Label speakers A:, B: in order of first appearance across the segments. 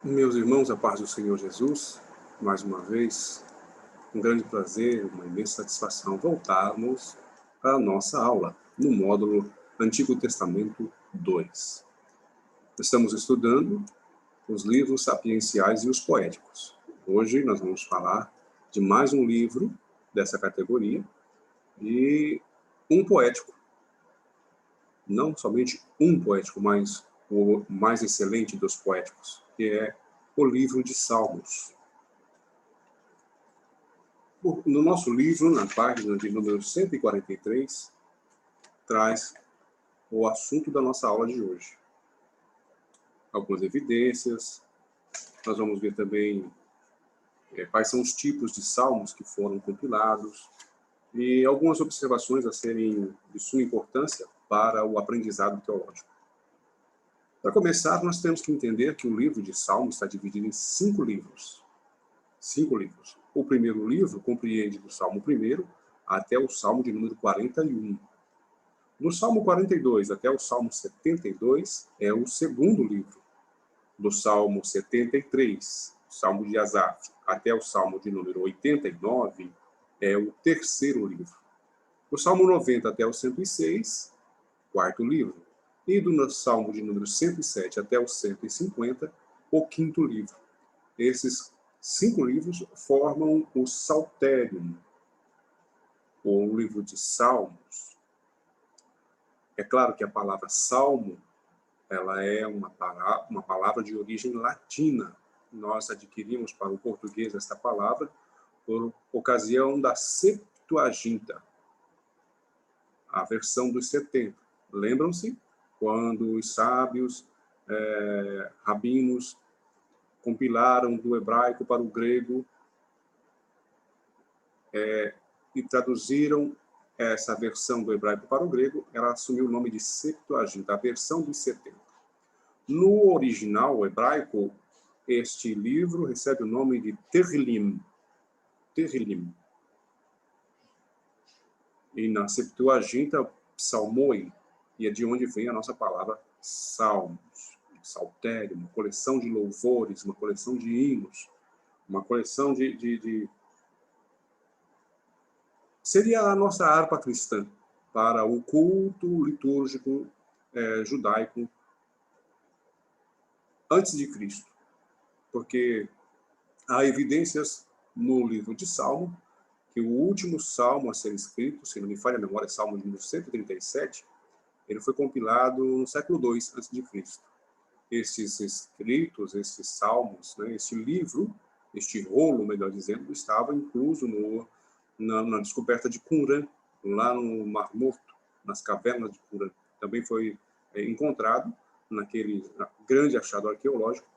A: Meus irmãos, a paz do Senhor Jesus, mais uma vez, um grande prazer, uma imensa satisfação voltarmos à nossa aula, no módulo Antigo Testamento 2. Estamos estudando os livros sapienciais e os poéticos. Hoje nós vamos falar de mais um livro dessa categoria e um poético. Não somente um poético, mas o mais excelente dos poéticos, que é o livro de Salmos. No nosso livro, na página de número 143, traz o assunto da nossa aula de hoje. Algumas evidências, nós vamos ver também quais são os tipos de salmos que foram compilados e algumas observações a serem de suma importância para o aprendizado teológico. Para começar, nós temos que entender que o livro de Salmos está dividido em 5 livros. 5 livros. O primeiro livro compreende do Salmo 1 até o Salmo de número 41. Do Salmo 42 até o Salmo 72 é o segundo livro. Do Salmo 73, Salmo de Asaf, até o Salmo de número 89 é o terceiro livro. Do Salmo 90 até o 106, quarto livro. E do Salmo de número 107 até o 150, o quinto livro. Esses 5 livros formam o Psalterium, ou livro de Salmos. É claro que a palavra salmo, ela é uma palavra de origem latina. Nós adquirimos para o português esta palavra por ocasião da Septuaginta, a versão dos 70. Lembram-se? Quando os sábios, rabinos, compilaram do hebraico para o grego e traduziram essa versão do hebraico para o grego, ela assumiu o nome de Septuaginta, a versão dos 70. No original hebraico, este livro recebe o nome de Tehillim. Tehillim. E na Septuaginta, Psalmoi, e é de onde vem a nossa palavra salmos, saltério, uma coleção de louvores, uma coleção de hinos, uma coleção seria a nossa harpa cristã para o culto litúrgico judaico antes de Cristo. Porque há evidências no livro de Salmo que o último salmo a ser escrito, se não me falha a memória, Salmo número 137, ele foi compilado no século II a.C. Esses escritos, esses salmos, né, este livro, este rolo, melhor dizendo, estava incluso na descoberta de Qumran, lá no Mar Morto, nas cavernas de Qumran. Também foi encontrado, naquele grande achado arqueológico,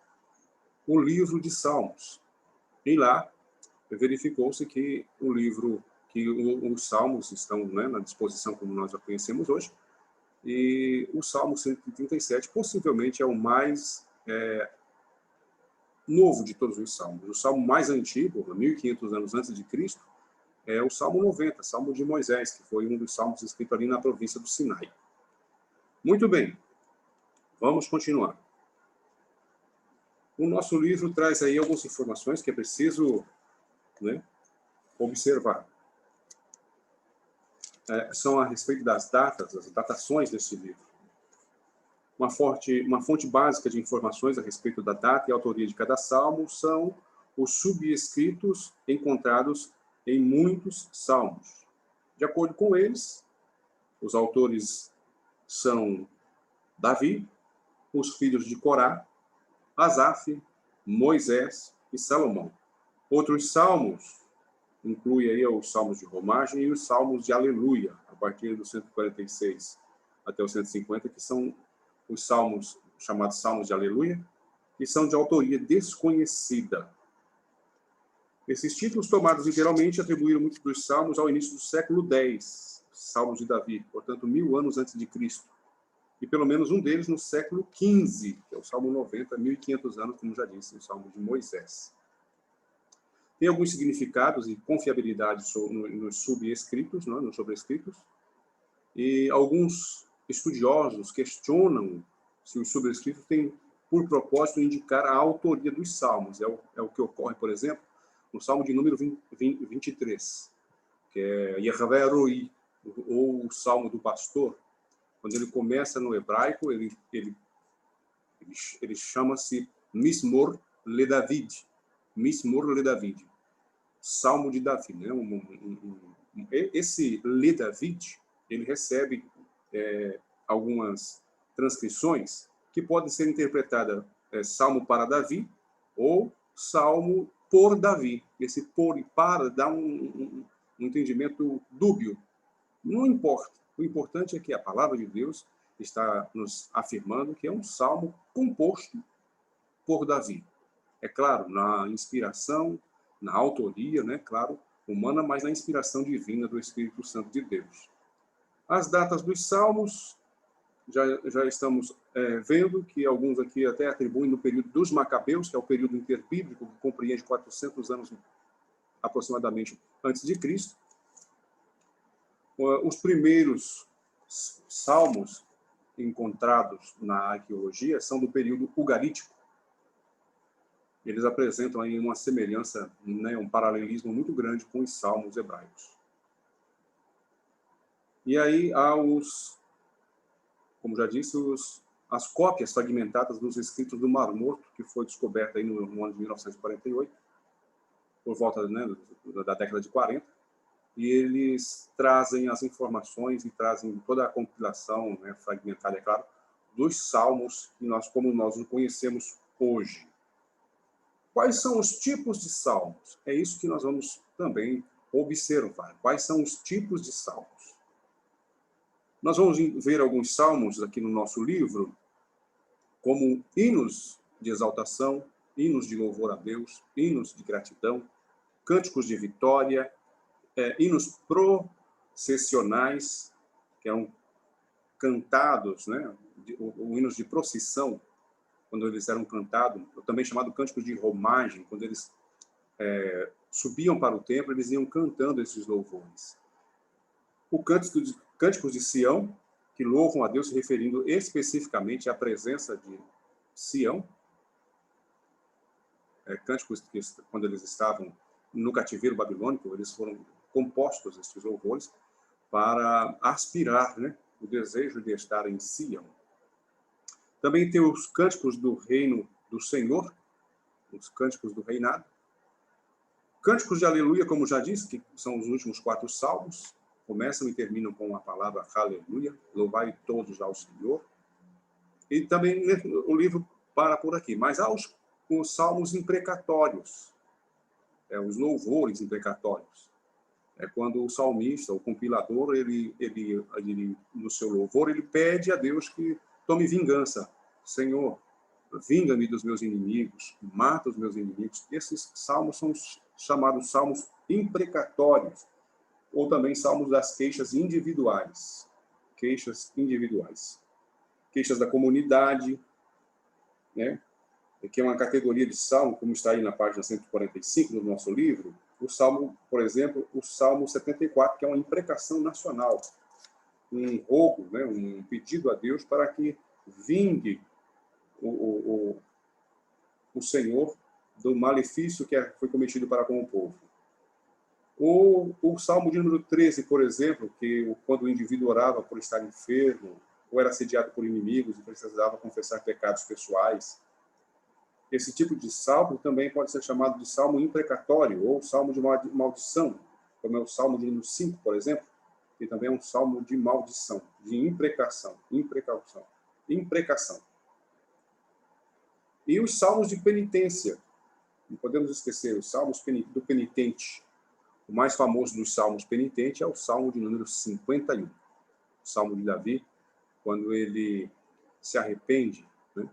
A: o livro de Salmos. E lá verificou-se que o livro, que os Salmos estão, né, na disposição como nós a conhecemos hoje, e o Salmo 137 possivelmente é o mais novo de todos os salmos. O salmo mais antigo, 1500 anos antes de Cristo, é o Salmo 90, Salmo de Moisés, que foi um dos salmos escritos ali na província do Sinai. Muito bem, vamos continuar. O nosso livro traz aí algumas informações que é preciso, né, observar. São a respeito das datas, as datações desse livro. Uma fonte básica de informações a respeito da data e autoria de cada salmo são os subescritos encontrados em muitos salmos. De acordo com eles, os autores são Davi, os filhos de Corá, Asaf, Moisés e Salomão. Outros salmos incluem aí os salmos de romagem e os salmos de aleluia, a partir do 146 até o 150, que são os salmos chamados salmos de aleluia, que são de autoria desconhecida. Esses títulos, tomados literalmente, atribuíram muitos dos salmos ao início do século X, salmos de Davi, portanto, 1000 anos antes de Cristo. E pelo menos um deles no século XV, que é o Salmo 90, 1500 anos, como já disse, o Salmo de Moisés. Tem alguns significados e confiabilidade nos subescritos, não, nos sobrescritos, e alguns estudiosos questionam se os sobrescritos têm por propósito indicar a autoria dos salmos. É o que ocorre, por exemplo, no Salmo de número 23, que é Yahvé Roi, ou o Salmo do Pastor. Quando ele começa no hebraico, ele chama-se Mismor le David. Mismor le David. Salmo de Davi. Né? Esse le David, ele recebe algumas transcrições que podem ser interpretadas Salmo para Davi ou Salmo por Davi. Esse por e para dá um entendimento dúbio. Não importa. O importante é que a palavra de Deus está nos afirmando que é um salmo composto por Davi. É claro, na inspiração, na autoria, né, claro, humana, mas na inspiração divina do Espírito Santo de Deus. As datas dos salmos, já estamos vendo que alguns aqui até atribuem no período dos Macabeus, que é o período interbíblico, que compreende 400 anos aproximadamente antes de Cristo. Os primeiros salmos encontrados na arqueologia são do período ugarítico. Eles apresentam aí uma semelhança, né, um paralelismo muito grande com os salmos hebraicos. E aí há como já disse, as cópias fragmentadas dos escritos do Mar Morto, que foi descoberta aí no ano de 1948, por volta, né, da década de 40, e eles trazem as informações e trazem toda a compilação, né, fragmentada, é claro, dos salmos como nós o conhecemos hoje. Quais são os tipos de salmos? É isso que nós vamos também observar. Quais são os tipos de salmos? Nós vamos ver alguns salmos aqui no nosso livro, como hinos de exaltação, hinos de louvor a Deus, hinos de gratidão, cânticos de vitória, hinos processionais, que eram cantados, né? Hinos de procissão, quando eles eram cantados, também chamado cânticos de romagem, quando eles subiam para o templo, eles iam cantando esses louvores. O cânticos de Sião, que louvam a Deus, se referindo especificamente à presença de Sião. Cânticos que, quando eles estavam no cativeiro babilônico, eles foram compostos, esses louvores, para aspirar, né, o desejo de estar em Sião. Também tem os cânticos do reino do Senhor, os cânticos do reinado. Cânticos de aleluia, como já disse, que são os últimos 4 salmos, começam e terminam com a palavra aleluia, louvai todos ao Senhor. E também o livro para por aqui, mas há os salmos imprecatórios, os louvores imprecatórios. É quando o salmista, o compilador, ele, no seu louvor, ele pede a Deus que tome vingança. Senhor, vinga-me dos meus inimigos, mata os meus inimigos. Esses salmos são chamados salmos imprecatórios, ou também salmos das queixas individuais. Queixas individuais. Queixas da comunidade, né? Que é uma categoria de salmo, como está aí na página 145 do nosso livro. O salmo, por exemplo, o Salmo 74, que é uma imprecação nacional, um rogo, né, um pedido a Deus para que vingue o Senhor do malefício que foi cometido para com o povo. O Salmo de número 13, por exemplo, que quando o indivíduo orava por estar enfermo, ou era assediado por inimigos e precisava confessar pecados pessoais. Esse tipo de salmo também pode ser chamado de salmo imprecatório ou salmo de maldição, como é o Salmo de número 5, por exemplo, que também é um salmo de maldição, de imprecação. E os salmos de penitência. Não podemos esquecer os salmos do penitente. O mais famoso dos salmos penitentes é o Salmo de número 51. O Salmo de Davi, quando ele se arrepende, né,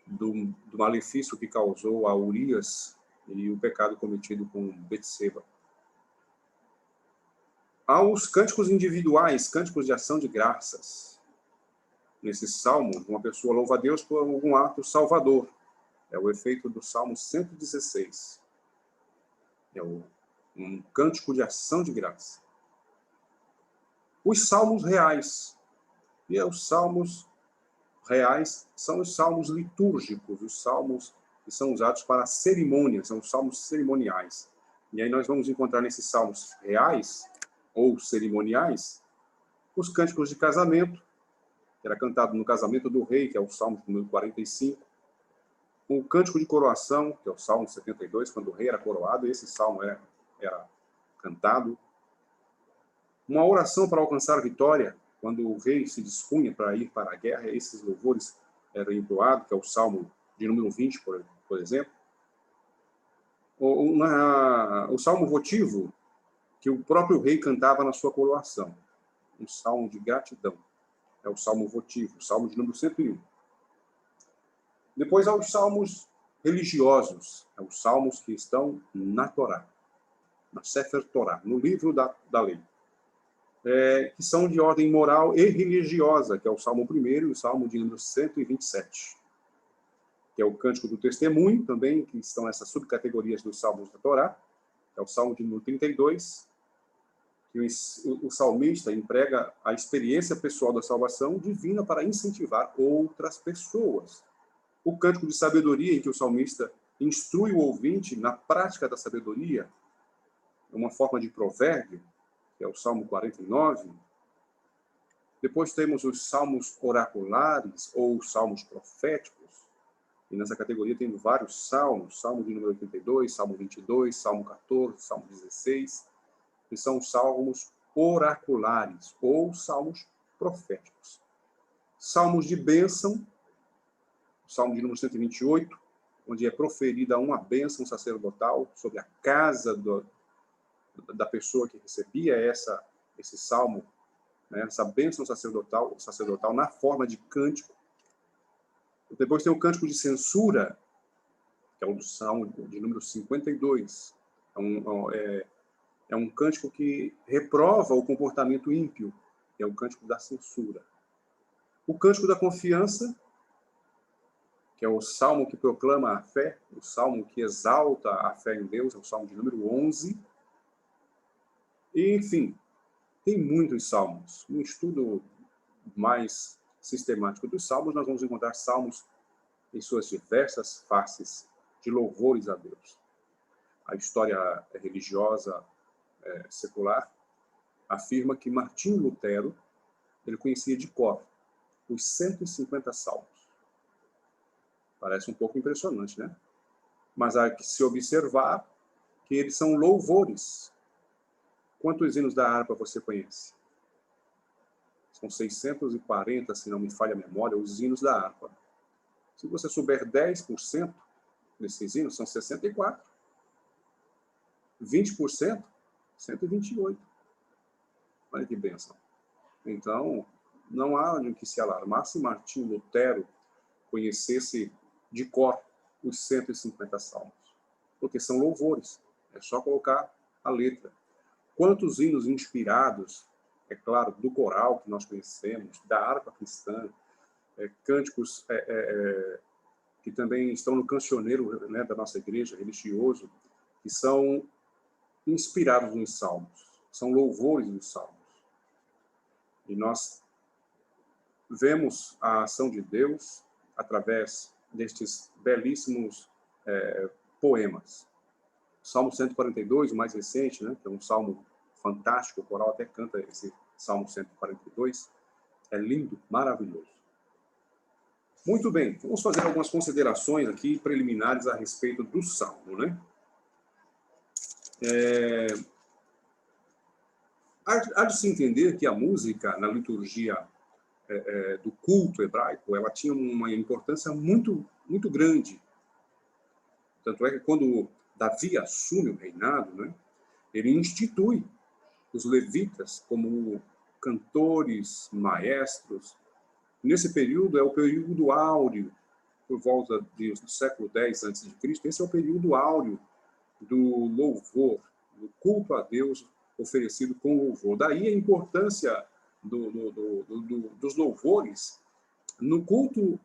A: do malefício que causou a Urias e o pecado cometido com Betseba. Há os cânticos individuais, cânticos de ação de graças. Nesse salmo, uma pessoa louva a Deus por algum ato salvador. É o efeito do Salmo 116. É um cântico de ação de graça. Os salmos reais. E os salmos reais são os salmos litúrgicos, os salmos que são usados para cerimônias, são os salmos cerimoniais. E aí nós vamos encontrar nesses salmos reais, ou cerimoniais, os cânticos de casamento, que era cantado no casamento do rei, que é o salmo número 45, o cântico de coroação, que é o salmo 72, quando o rei era coroado, esse salmo era cantado. Uma oração para alcançar a vitória, quando o rei se dispunha para ir para a guerra, esses louvores eram entoados, que é o salmo de número 20, por exemplo. O salmo votivo, que o próprio rei cantava na sua coroação, um salmo de gratidão, é o salmo votivo, o salmo de número 101. Depois há os salmos religiosos, os salmos que estão na Torá, na Sefer Torá, no livro da lei, que são de ordem moral e religiosa, que é o salmo 1º e o salmo de número 127, que é o cântico do testemunho, também, que estão nessas subcategorias dos salmos da Torá, que é o salmo de número 32, que o salmista emprega a experiência pessoal da salvação divina para incentivar outras pessoas. O cântico de sabedoria, em que o salmista instrui o ouvinte na prática da sabedoria, é uma forma de provérbio, que é o Salmo 49. Depois temos os salmos oraculares, ou salmos proféticos, e nessa categoria temos vários salmos, salmo de número 82, salmo 22, salmo 14, salmo 16, que são salmos oraculares, ou salmos proféticos. Salmos de bênção, salmo de número 128, onde é proferida uma bênção sacerdotal sobre a casa da pessoa que recebia esse salmo, né, essa bênção sacerdotal na forma de cântico. Depois tem o cântico de censura, que é o salmo de número 52. É um cântico que reprova o comportamento ímpio, que é o cântico da censura. O cântico da confiança, que é o salmo que proclama a fé, o salmo que exalta a fé em Deus, é o salmo de número 11. E, enfim, tem muitos salmos. Um estudo mais sistemático dos salmos, nós vamos encontrar salmos em suas diversas faces de louvores a Deus. A história religiosa secular afirma que Martinho Lutero ele conhecia de cor os 150 salmos. Parece um pouco impressionante, né? Mas há que se observar que eles são louvores. Quantos hinos da harpa você conhece? São 640, se não me falha a memória, os hinos da harpa. Se você souber 10% desses hinos, são 64. 20%, 128. Olha que bênção. Então, não há de que se alarmar se Martinho Lutero conhecesse de cor os 150 salmos. Porque são louvores. É só colocar a letra. Quantos hinos inspirados, é claro, do coral que nós conhecemos, da harpa cristã, cânticos que também estão no cancioneiro, né, da nossa igreja, religioso, que são inspirados nos salmos, são louvores dos salmos. E nós vemos a ação de Deus através destes belíssimos poemas. Salmo 142, o mais recente, né, que é um salmo fantástico, o coral até canta esse Salmo 142, é lindo, maravilhoso. Muito bem, vamos fazer algumas considerações aqui preliminares a respeito do salmo, né? Há de se entender que a música na liturgia do culto hebraico, ela tinha uma importância muito, muito grande. Tanto é que quando Davi assume o reinado, né, ele institui os levitas como cantores, maestros. Nesse período é o período áureo, por volta do século X a.C., esse é o período áureo do louvor, do culto a Deus oferecido com louvor. Daí a importância dos louvores no culto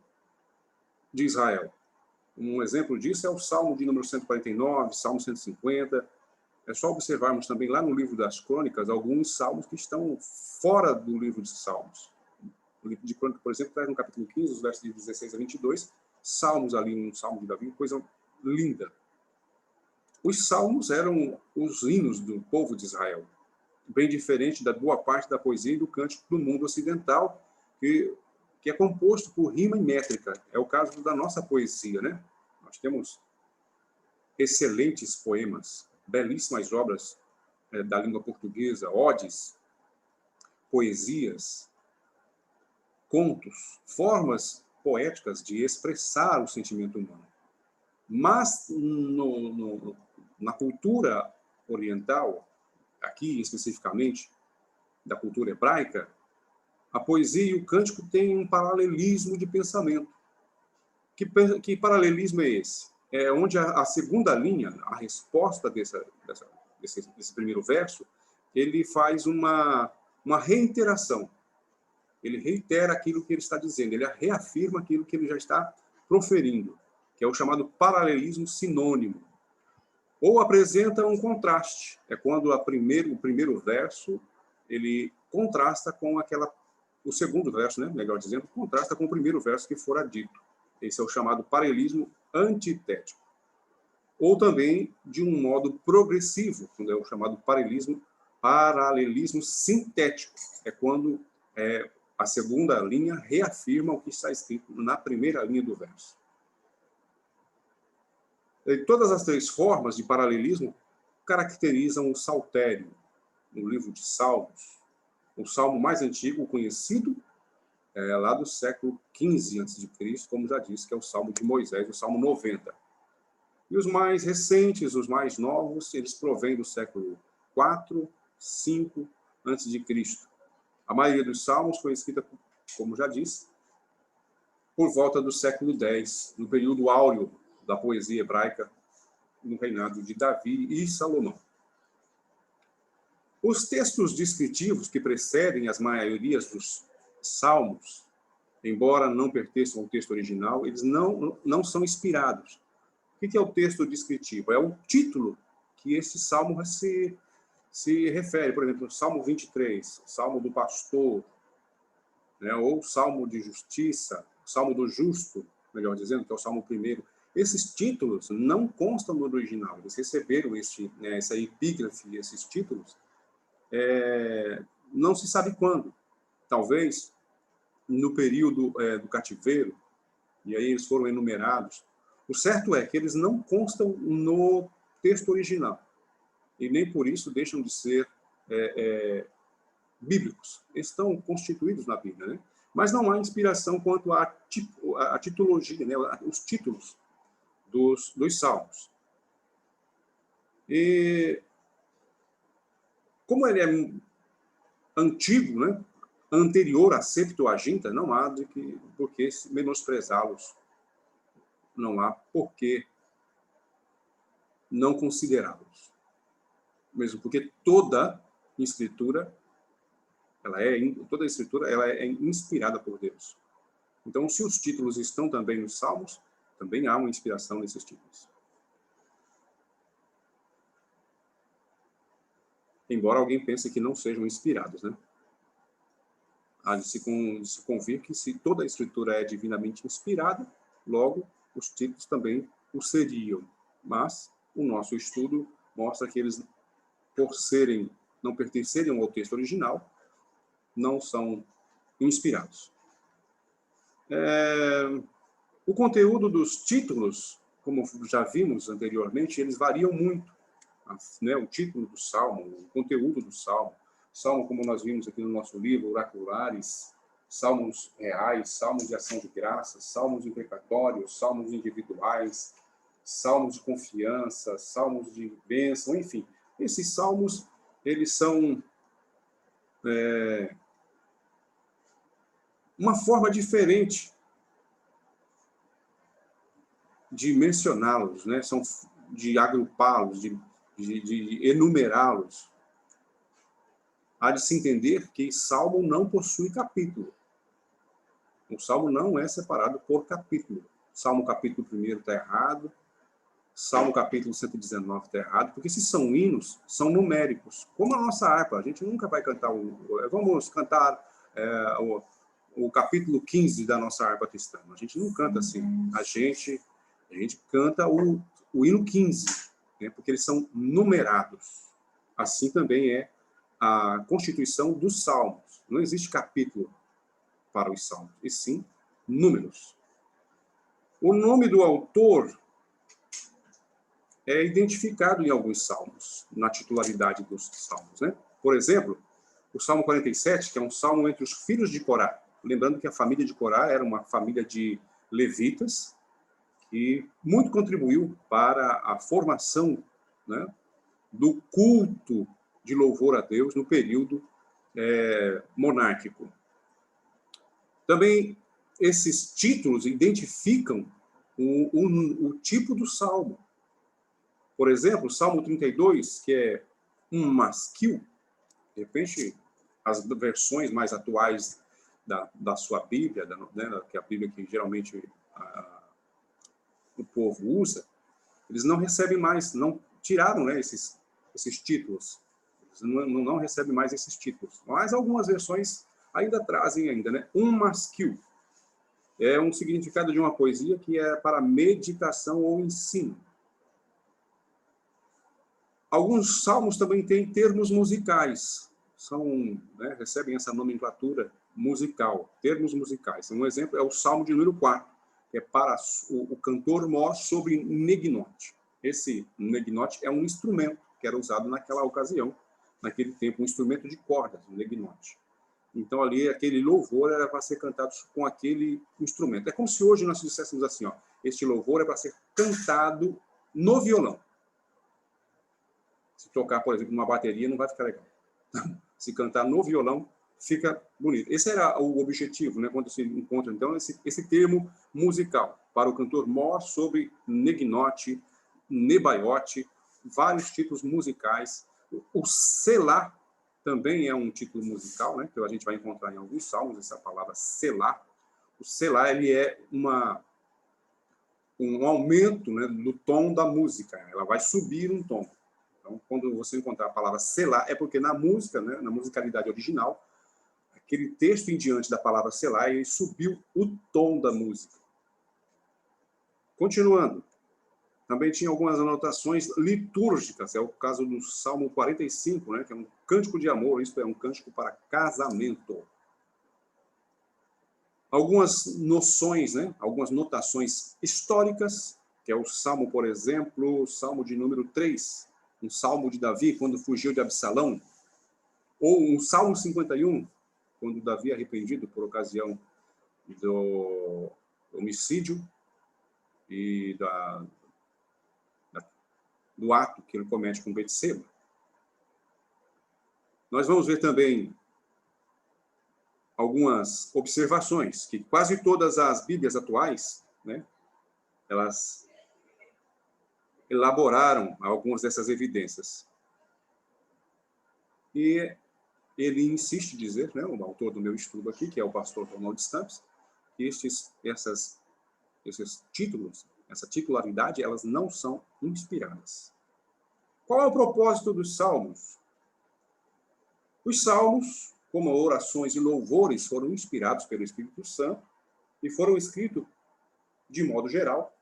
A: de Israel. Um exemplo disso é o Salmo de número 149, Salmo 150. É só observarmos também lá no livro das Crônicas alguns salmos que estão fora do livro de Salmos. O livro de Crônicas, por exemplo, traz no capítulo 15, os versos de 16 a 22, salmos ali, um salmo de Davi, coisa linda. Os salmos eram os hinos do povo de Israel, bem diferente da boa parte da poesia e do cântico do mundo ocidental, que é composto por rima e métrica. É o caso da nossa poesia, né? Nós temos excelentes poemas, belíssimas obras da língua portuguesa, odes, poesias, contos, formas poéticas de expressar o sentimento humano. Mas na cultura oriental, aqui especificamente, da cultura hebraica, a poesia e o cântico têm um paralelismo de pensamento. Que paralelismo é esse? É onde a segunda linha, a resposta desse primeiro verso, ele faz uma reiteração. Ele reitera aquilo que ele está dizendo, ele reafirma aquilo que ele já está proferindo, que é o chamado paralelismo sinônimo. Ou apresenta um contraste. É quando o primeiro verso ele contrasta com o segundo verso, né, melhor dizendo, contrasta com o primeiro verso que fora dito. Esse é o chamado paralelismo antitético. Ou também de um modo progressivo, quando é o chamado paralelismo sintético. É quando a segunda linha reafirma o que está escrito na primeira linha do verso. E todas as três formas de paralelismo caracterizam o saltério, no livro de Salmos. O salmo mais antigo conhecido é lá do século XV a.C., como já disse, que é o Salmo de Moisés, o Salmo 90. E os mais recentes, os mais novos, eles provêm do século IV, V a.C. A maioria dos salmos foi escrita, como já disse, por volta do século X, no período áureo da poesia hebraica, no reinado de Davi e Salomão. Os textos descritivos que precedem as maiorias dos salmos, embora não pertençam ao texto original, eles não são inspirados. O que é o texto descritivo? É o título que esse salmo se refere. Por exemplo, o Salmo 23, Salmo do Pastor, né? Ou Salmo de Justiça, Salmo do Justo, melhor dizendo, que é o Salmo 1. Esses títulos não constam no original. Eles receberam essa epígrafe, esses títulos, não se sabe quando. Talvez no período do cativeiro, e aí eles foram enumerados. O certo é que eles não constam no texto original, e nem por isso deixam de ser bíblicos. Eles estão constituídos na Bíblia, né? Mas não há inspiração quanto à titologia, né? Os títulos dos salmos. E como ele é antigo, né? Anterior à Septuaginta, não há por que menosprezá-los. Não há por que não considerá-los. Mesmo porque toda escritura ela é inspirada por Deus. Então, se os títulos estão também nos Salmos, também há uma inspiração nesses títulos. Embora alguém pense que não sejam inspirados, né? Há de se convir que se toda a escritura é divinamente inspirada, logo os títulos também o seriam. Mas o nosso estudo mostra que eles, por não pertencerem ao texto original, não são inspirados. O conteúdo dos títulos, como já vimos anteriormente, eles variam muito. Né? O título do Salmo, o conteúdo do Salmo. Salmo, como nós vimos aqui no nosso livro, oraculares, salmos reais, salmos de ação de graças, salmos imprecatórios, salmos individuais, salmos de confiança, salmos de bênção, enfim. Esses salmos, eles são uma forma diferente de mencioná-los, né? São de agrupá-los, de enumerá-los. Há de se entender que Salmo não possui capítulo. O Salmo não é separado por capítulo. Salmo capítulo 1 está errado, Salmo capítulo 119 está errado, porque se são hinos, são numéricos. Como a nossa harpa, a gente nunca vai cantar vamos cantar o capítulo 15 da nossa harpa cristã. A gente não canta assim. A gente canta o hino 15, né, porque eles são numerados. Assim também é a constituição dos salmos. Não existe capítulo para os salmos, e sim números. O nome do autor é identificado em alguns salmos, na titularidade dos salmos, né? Por exemplo, o Salmo 47, que é um salmo entre os filhos de Corá. Lembrando que a família de Corá era uma família de levitas que muito contribuiu para a formação, né, do culto de louvor a Deus no período monárquico. Também esses títulos identificam o tipo do salmo. Por exemplo, o Salmo 32, que é um masquil, de repente, as versões mais atuais da sua Bíblia, né, que é a Bíblia que geralmente o povo usa, eles não recebem mais, não tiraram, né, esses títulos. Eles não recebem mais esses títulos. Mas algumas versões ainda trazem ainda, né? Um masquil é um significado de uma poesia que é para meditação ou ensino. Alguns salmos também têm termos musicais, né, recebem essa nomenclatura musical, termos musicais. Um exemplo é o Salmo de número 4, que é para o cantor-mor sobre neginote. Esse neginote é um instrumento que era usado naquela ocasião, naquele tempo, um instrumento de cordas, um neginote. Então, ali, aquele louvor era para ser cantado com aquele instrumento. É como se hoje nós disséssemos assim, ó, este louvor é para ser cantado no violão. Se tocar, por exemplo, numa bateria, não vai ficar legal. Se cantar no violão, fica bonito. Esse era o objetivo, né, quando se encontra, então, esse termo musical, para o cantor-mor sobre neginote, nebaiote, vários títulos musicais. O selá também é um título musical, né, que a gente vai encontrar em alguns salmos, essa palavra selá. O selá, ele é um aumento, né, do tom da música, ela vai subir um tom. Então, quando você encontrar a palavra selá, é porque na música, né, na musicalidade original, aquele texto em diante da palavra selá, ele subiu o tom da música. Continuando, também tinha algumas anotações litúrgicas, é o caso do Salmo 45, né, que é um cântico de amor, isto é, um cântico para casamento. Algumas noções, né, algumas notações históricas, que é o Salmo, por exemplo, o Salmo de número 3, um Salmo de Davi, quando fugiu de Absalão, ou um Salmo 51, quando Davi é arrependido por ocasião do homicídio e do ato que ele comete com Betseba. Nós vamos ver também algumas observações, que quase todas as Bíblias atuais, né, elas elaboraram algumas dessas evidências. E ele insiste em dizer, né, o autor do meu estudo aqui, que é o pastor Ronald Stamps, que esses títulos, essa titularidade, elas não são inspiradas. Qual é o propósito dos salmos? Os salmos, como orações e louvores, foram inspirados pelo Espírito Santo e foram escritos, de modo geral,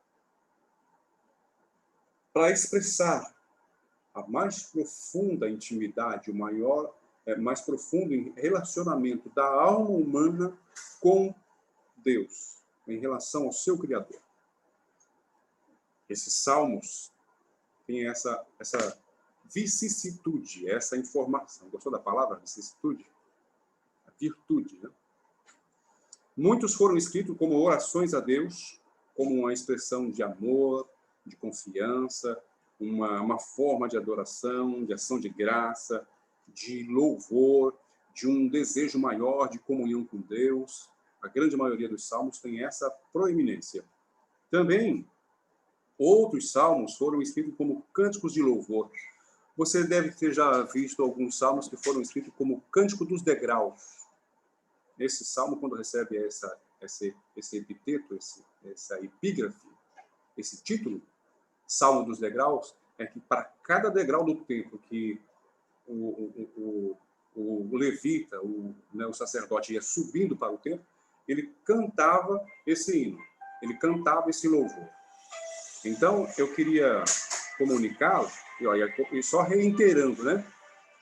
A: para expressar a mais profunda intimidade, mais profundo relacionamento da alma humana com Deus, em relação ao seu Criador. Esses salmos têm essa vicissitude, essa informação. Gostou da palavra vicissitude? A virtude, né? Muitos foram escritos como orações a Deus, como uma expressão de amor, de confiança, uma forma de adoração, de ação de graça, de louvor, de um desejo maior de comunhão com Deus. A grande maioria dos salmos tem essa proeminência. Também, outros salmos foram escritos como cânticos de louvor. Você deve ter já visto alguns salmos que foram escritos como cântico dos degraus. Esse salmo, quando recebe esse epiteto, essa epígrafe, esse título, Salmo dos Degraus, é que para cada degrau do templo que o levita, o sacerdote ia subindo para o templo, ele cantava esse hino, ele cantava esse louvor. Então, eu queria comunicá-lo, e só reiterando, né?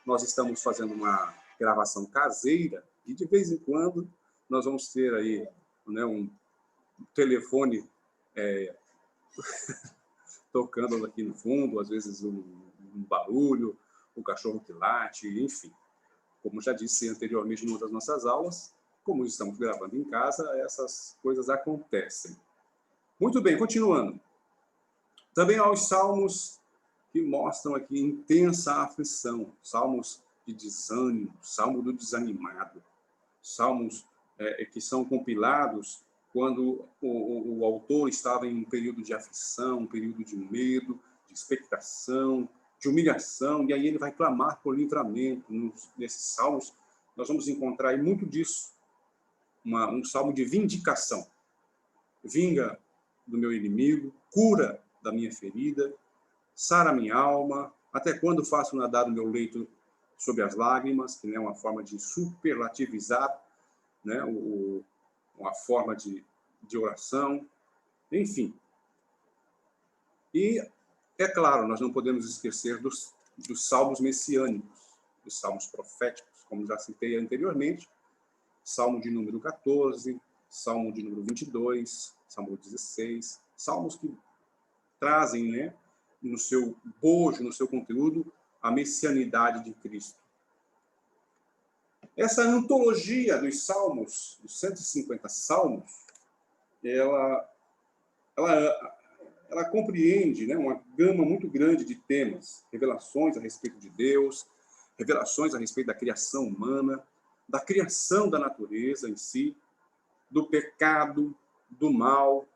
A: Nós estamos fazendo uma gravação caseira e, de vez em quando, nós vamos ter aí, né, um telefone tocando aqui no fundo, às vezes um barulho, um cachorro que late, enfim. Como já disse anteriormente em uma das nossas aulas, como estamos gravando em casa, essas coisas acontecem. Muito bem, continuando. Também há os salmos que mostram aqui intensa aflição, salmos de desânimo, salmo do desanimado, salmos que são compilados quando o autor estava em um período de aflição, um período de medo, de expectação, de humilhação, e aí ele vai clamar por livramento. Nesses salmos, nós vamos encontrar aí muito disso, um salmo de vindicação. Vinga do meu inimigo, cura da minha ferida, sara minha alma, até quando faço nadar o meu leito sob as lágrimas, que é uma forma de superlativizar, né, uma forma de oração, enfim. E, é claro, nós não podemos esquecer dos salmos messiânicos, dos salmos proféticos, como já citei anteriormente, salmo de número 14, salmo de número 22, salmo 16, salmos que trazem, né, no seu bojo, no seu conteúdo, a messianidade de Cristo. Essa antologia dos salmos, dos 150 salmos, ela compreende, né, uma gama muito grande de temas, revelações a respeito de Deus, revelações a respeito da criação humana, da criação da natureza em si, do pecado, do mal,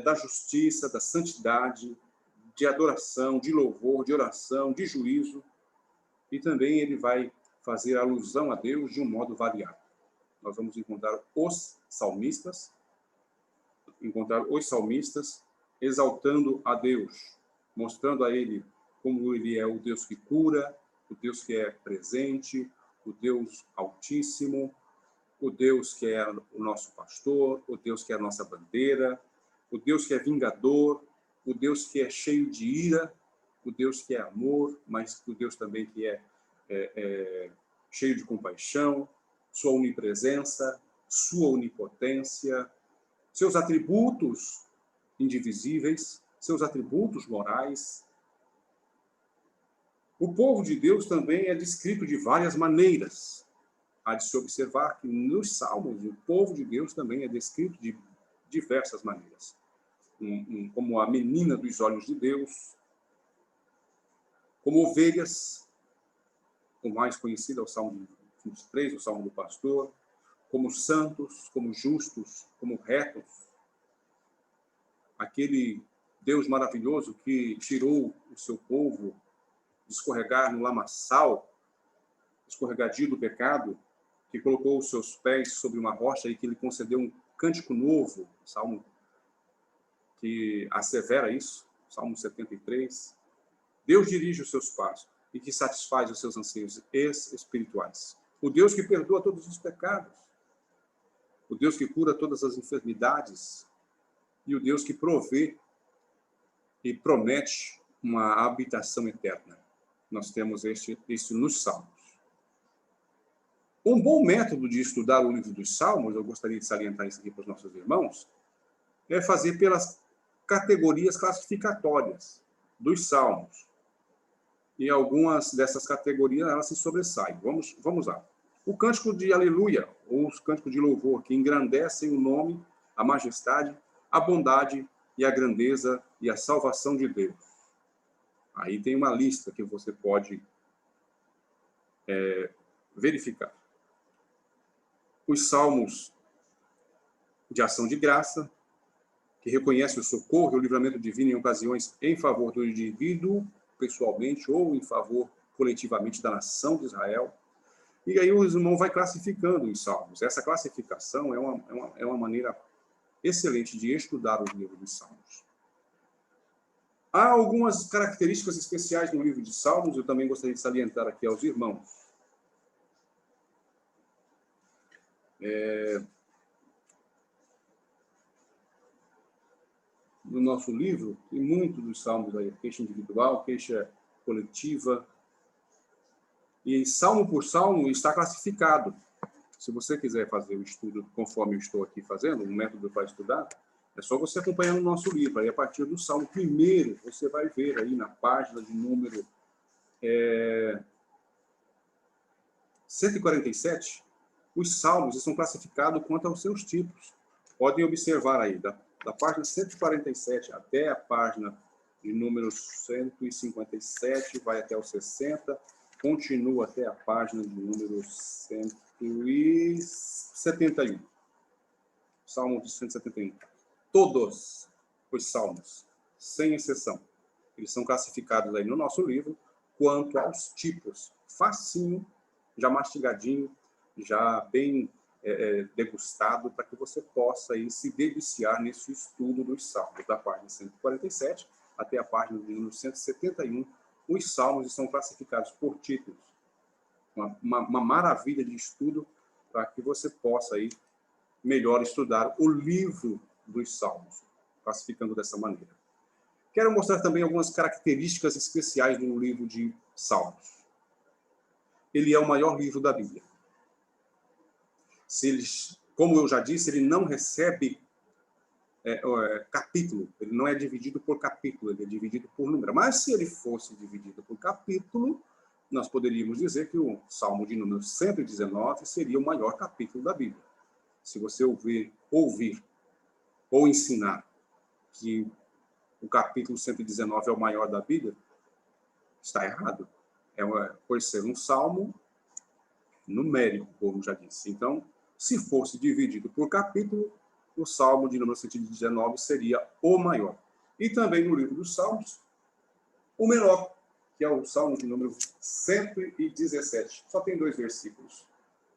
A: da justiça, da santidade, de adoração, de louvor, de oração, de juízo, e também ele vai fazer alusão a Deus de um modo variado. Nós vamos encontrar os salmistas exaltando a Deus, mostrando a ele como ele é o Deus que cura, o Deus que é presente, o Deus altíssimo, o Deus que é o nosso pastor, o Deus que é a nossa bandeira, o Deus que é vingador, o Deus que é cheio de ira, o Deus que é amor, mas o Deus também que é cheio de compaixão, sua onipresença, sua onipotência, seus atributos indivisíveis, seus atributos morais. O povo de Deus também é descrito de várias maneiras. Há de se observar que nos Salmos o povo de Deus também é descrito de diversas maneiras. Como a menina dos olhos de Deus, como ovelhas, o mais conhecido é o Salmo 23, o Salmo do Pastor, como santos, como justos, como retos. Aquele Deus maravilhoso que tirou o seu povo de escorregar no lamaçal, escorregadio do pecado, que colocou os seus pés sobre uma rocha e que lhe concedeu um cântico novo, Salmo que assevera isso, Salmo 73. Deus dirige os seus passos e que satisfaz os seus anseios espirituais. O Deus que perdoa todos os pecados, o Deus que cura todas as enfermidades e o Deus que provê e promete uma habitação eterna. Nós temos isso nos Salmos. Um bom método de estudar o livro dos Salmos, eu gostaria de salientar isso aqui para os nossos irmãos, é fazer pelas categorias classificatórias dos Salmos. E algumas dessas categorias elas se sobressaem. Vamos lá. O cântico de aleluia, ou os cânticos de louvor, que engrandecem o nome, a majestade, a bondade e a grandeza e a salvação de Deus. Aí tem uma lista que você pode verificar. Os salmos de ação de graça, que reconhece o socorro e o livramento divino em ocasiões em favor do indivíduo, pessoalmente, ou em favor coletivamente da nação de Israel. E aí o irmão vai classificando os salmos. Essa classificação é uma maneira excelente de estudar o livro dos Salmos. Há algumas características especiais no livro de Salmos, eu também gostaria de salientar aqui aos irmãos. no nosso livro, tem muito dos salmos aí, queixa individual, queixa coletiva, e salmo por salmo está classificado. Se você quiser fazer o estudo conforme eu estou aqui fazendo, um método para estudar, é só você acompanhar no nosso livro. Aí, a partir do salmo primeiro, você vai ver aí na página de número 147, os salmos estão classificados quanto aos seus tipos. Podem observar aí, da página 147 até a página de número 157, vai até o 60, continua até a página de número 171. Salmo de 171. Todos os salmos, sem exceção, eles são classificados aí no nosso livro quanto aos tipos. Facinho, já mastigadinho, já bem degustado, para que você possa aí se deliciar nesse estudo dos salmos, da página 147 até a página de número 171. Os salmos estão classificados por títulos. Uma maravilha de estudo para que você possa aí melhor estudar o livro dos salmos, classificando dessa maneira. Quero mostrar também algumas características especiais do livro de Salmos. Ele é o maior livro da Bíblia. Como eu já disse, ele não recebe capítulo, ele não é dividido por capítulo, ele é dividido por número. Mas se ele fosse dividido por capítulo, nós poderíamos dizer que o Salmo de número 119 seria o maior capítulo da Bíblia. Se você ouvir ou ensinar que o capítulo 119 é o maior da Bíblia, está errado. Por ser um salmo numérico, como já disse. Então, se fosse dividido por capítulo, o Salmo de número 119 seria o maior. E também no livro dos Salmos, o menor, que é o Salmo de número 117. Só tem 2 versículos.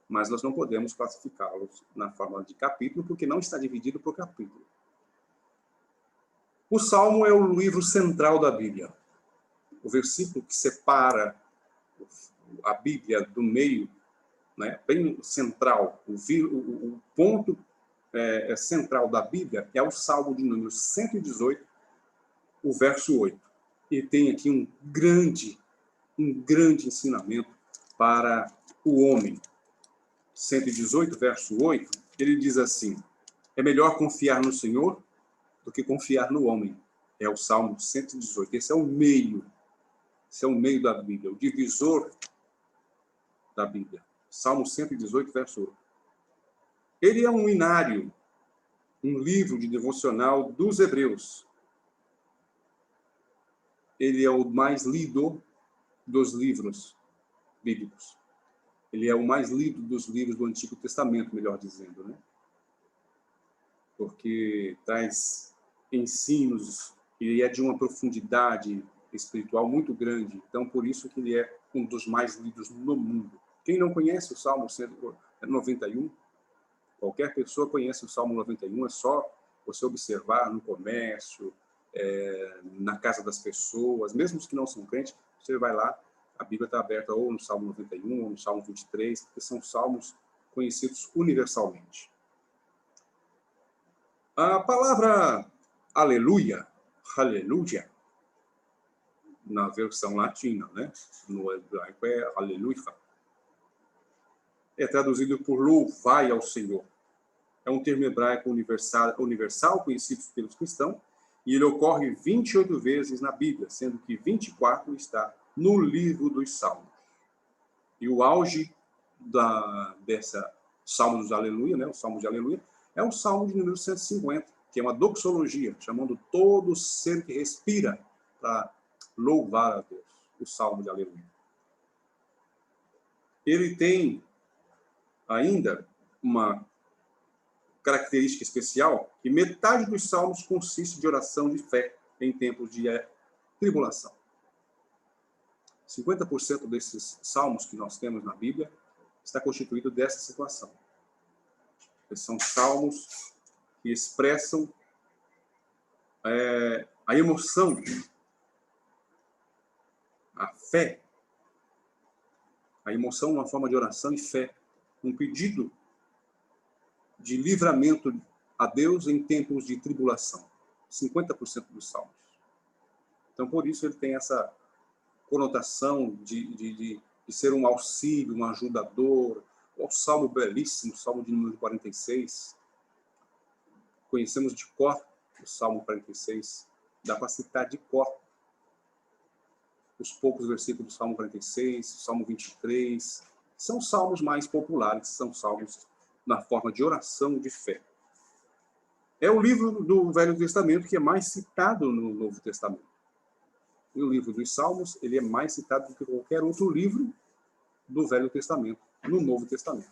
A: Mas nós não podemos classificá-los na forma de capítulo, porque não está dividido por capítulo. O Salmo é o livro central da Bíblia. O versículo que separa a Bíblia do meio, né, bem central, o ponto central da Bíblia é o Salmo de número 118, o verso 8. E tem aqui um grande ensinamento para o homem. 118, verso 8, ele diz assim: é melhor confiar no Senhor do que confiar no homem. É o Salmo 118. Esse é o meio da Bíblia, o divisor da Bíblia. Salmo 118, verso 8. Ele é um inário, um livro de devocional dos hebreus. Ele é o mais lido dos livros bíblicos. Ele é o mais lido dos livros do Antigo Testamento, melhor dizendo, né? Porque traz ensinos, ele é de uma profundidade espiritual muito grande. Então, por isso que ele é um dos mais lidos no mundo. Quem não conhece o Salmo 191, qualquer pessoa conhece o Salmo 91, é só você observar no comércio, na casa das pessoas, mesmo os que não são crentes, você vai lá, a Bíblia está aberta ou no Salmo 91 ou no Salmo 23, porque são salmos conhecidos universalmente. A palavra aleluia, na versão latina, né? No hebraico é aleluia, é traduzido por louvai ao Senhor. É um termo hebraico universal conhecido pelos cristãos, e ele ocorre 28 vezes na Bíblia, sendo que 24 está no livro dos Salmos. E o auge dessa Salmo dos Aleluia, né, o Salmo de Aleluia, é o Salmo de número 150, que é uma doxologia, chamando todo ser que respira para louvar a Deus, o Salmo de Aleluia. Ele tem ainda uma característica especial, que metade dos salmos consiste de oração de fé em tempos de tribulação. 50% desses salmos que nós temos na Bíblia está constituído dessa situação. Esses são salmos que expressam a emoção, a fé, a emoção, uma forma de oração e fé, um pedido de livramento a Deus em tempos de tribulação. 50% dos salmos. Então, por isso, ele tem essa conotação de ser um auxílio, um ajudador. O salmo belíssimo, o salmo de número 46. Conhecemos de cor o salmo 46. Dá para citar de cor os poucos versículos do salmo 46, o salmo 23. São salmos mais populares, são salmos na forma de oração de fé. É o livro do Velho Testamento que é mais citado no Novo Testamento. E o livro dos Salmos, ele é mais citado do que qualquer outro livro do Velho Testamento, no Novo Testamento.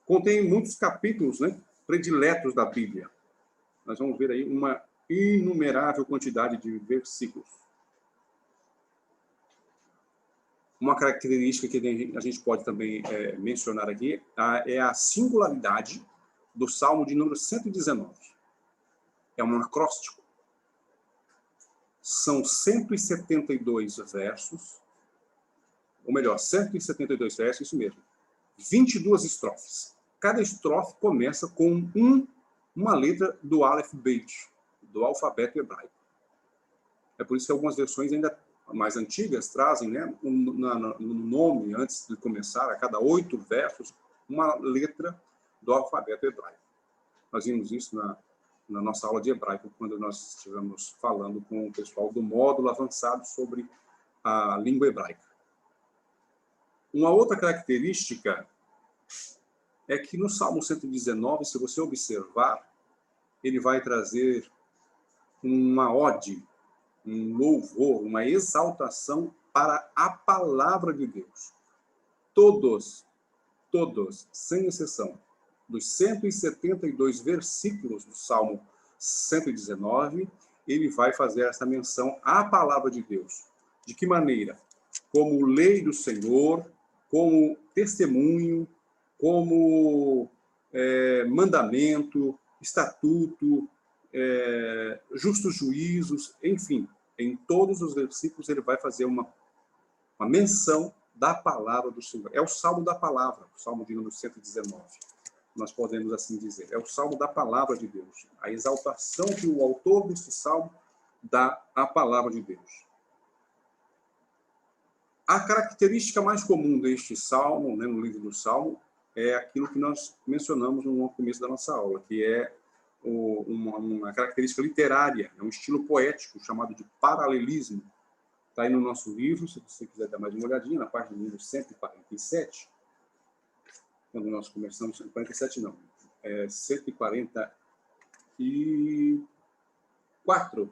A: Contém muitos capítulos, né, prediletos da Bíblia. Nós vamos ver aí uma inumerável quantidade de versículos. Uma característica que a gente pode também mencionar aqui é a singularidade do Salmo de número 119. É um acróstico. São 172 versos, ou melhor, 172 versos, isso mesmo. 22 estrofes. Cada estrofe começa com uma letra do Aleph Beit, do alfabeto hebraico. É por isso que algumas versões ainda mais antigas trazem, né, no nome, antes de começar, a cada 8 versos, uma letra do alfabeto hebraico. Nós vimos isso na nossa aula de hebraico, quando nós estivemos falando com o pessoal do módulo avançado sobre a língua hebraica. Uma outra característica é que no Salmo 119, se você observar, ele vai trazer uma ode, um louvor, uma exaltação para a palavra de Deus. Todos, sem exceção, dos 172 versículos do Salmo 119, ele vai fazer essa menção à palavra de Deus. De que maneira? Como lei do Senhor, como testemunho, como mandamento, estatuto, justos juízos, enfim. Em todos os versículos ele vai fazer uma menção da palavra do Senhor. É o Salmo da palavra, o Salmo de número 119. Nós podemos assim dizer. É o Salmo da palavra de Deus. A exaltação que o autor deste Salmo dá à palavra de Deus. A característica mais comum deste Salmo, né, no livro do Salmo, é aquilo que nós mencionamos no começo da nossa aula, que é uma característica literária, é um estilo poético chamado de paralelismo. Está aí no nosso livro, se você quiser dar mais uma olhadinha, na página número 147, quando nós começamos, 47 não, 144.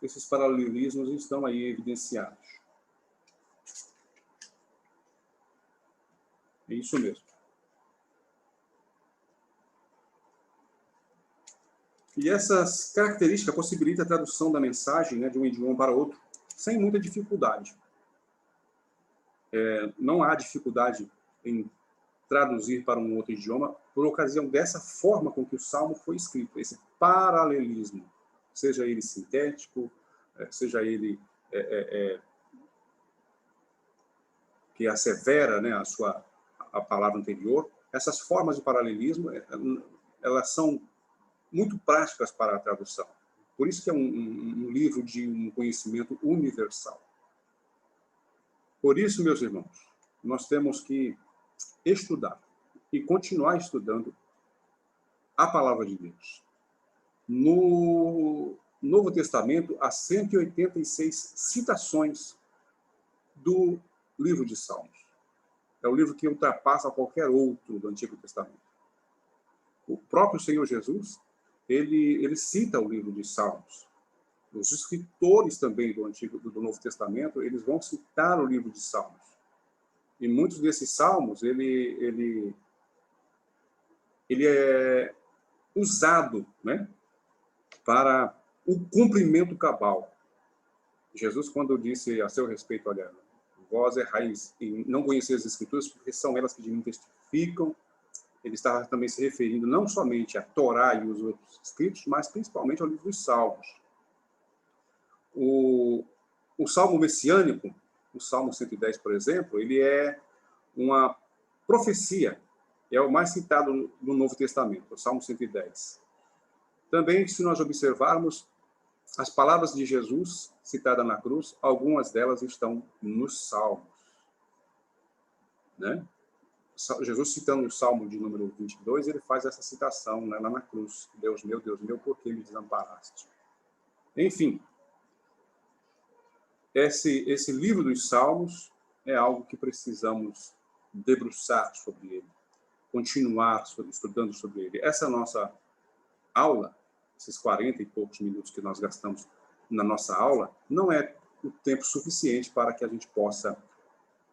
A: Esses paralelismos estão aí evidenciados. É isso mesmo. E essas características possibilitam a tradução da mensagem, né, de um idioma para outro, sem muita dificuldade. Não há dificuldade em traduzir para um outro idioma por ocasião dessa forma com que o Salmo foi escrito, esse paralelismo, seja ele sintético, seja ele que assevera, né, a palavra anterior. Essas formas de paralelismo, elas são muito práticas para a tradução. Por isso que é um livro de um conhecimento universal. Por isso, meus irmãos, nós temos que estudar e continuar estudando a palavra de Deus. No Novo Testamento, há 186 citações do livro de Salmos. É o livro que ultrapassa qualquer outro do Antigo Testamento. O próprio Senhor Jesus, ele cita o livro de Salmos. Os escritores também do Novo Testamento, eles vão citar o livro de Salmos. E muitos desses salmos, ele é usado, né, para o cumprimento cabal. Jesus, quando disse a seu respeito, olha, vós errais em não conhecer as Escrituras, porque são elas que de mim testificam, ele estava também se referindo não somente à Torá e os outros escritos, mas principalmente ao livro dos Salmos. O Salmo messiânico, o Salmo 110, por exemplo, ele é uma profecia É o mais citado no Novo Testamento, o Salmo 110. Também, se nós observarmos as palavras de Jesus citadas na cruz, algumas delas estão nos Salmos, né? Jesus, citando o Salmo de número 22, ele faz essa citação, né, lá na cruz. Deus meu, por que me desamparaste? Enfim, esse livro dos Salmos é algo que precisamos debruçar sobre ele, continuar estudando sobre ele. Essa nossa aula, esses 40 e poucos minutos que nós gastamos na nossa aula, não é o tempo suficiente para que a gente possa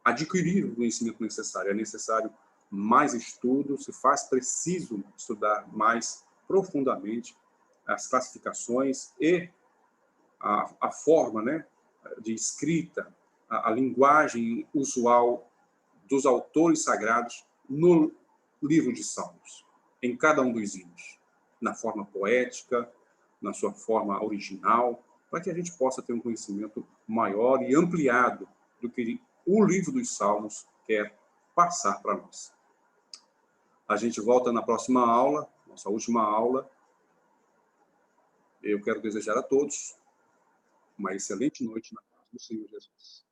A: adquirir o conhecimento necessário. É necessário mais estudo, se faz preciso estudar mais profundamente as classificações e a forma, né, de escrita, a linguagem usual dos autores sagrados no livro de Salmos, em cada um dos hinos, na forma poética, na sua forma original, para que a gente possa ter um conhecimento maior e ampliado do que o livro dos Salmos quer passar para nós. A gente volta na próxima aula, nossa última aula. Eu quero desejar a todos uma excelente noite na paz do Senhor Jesus.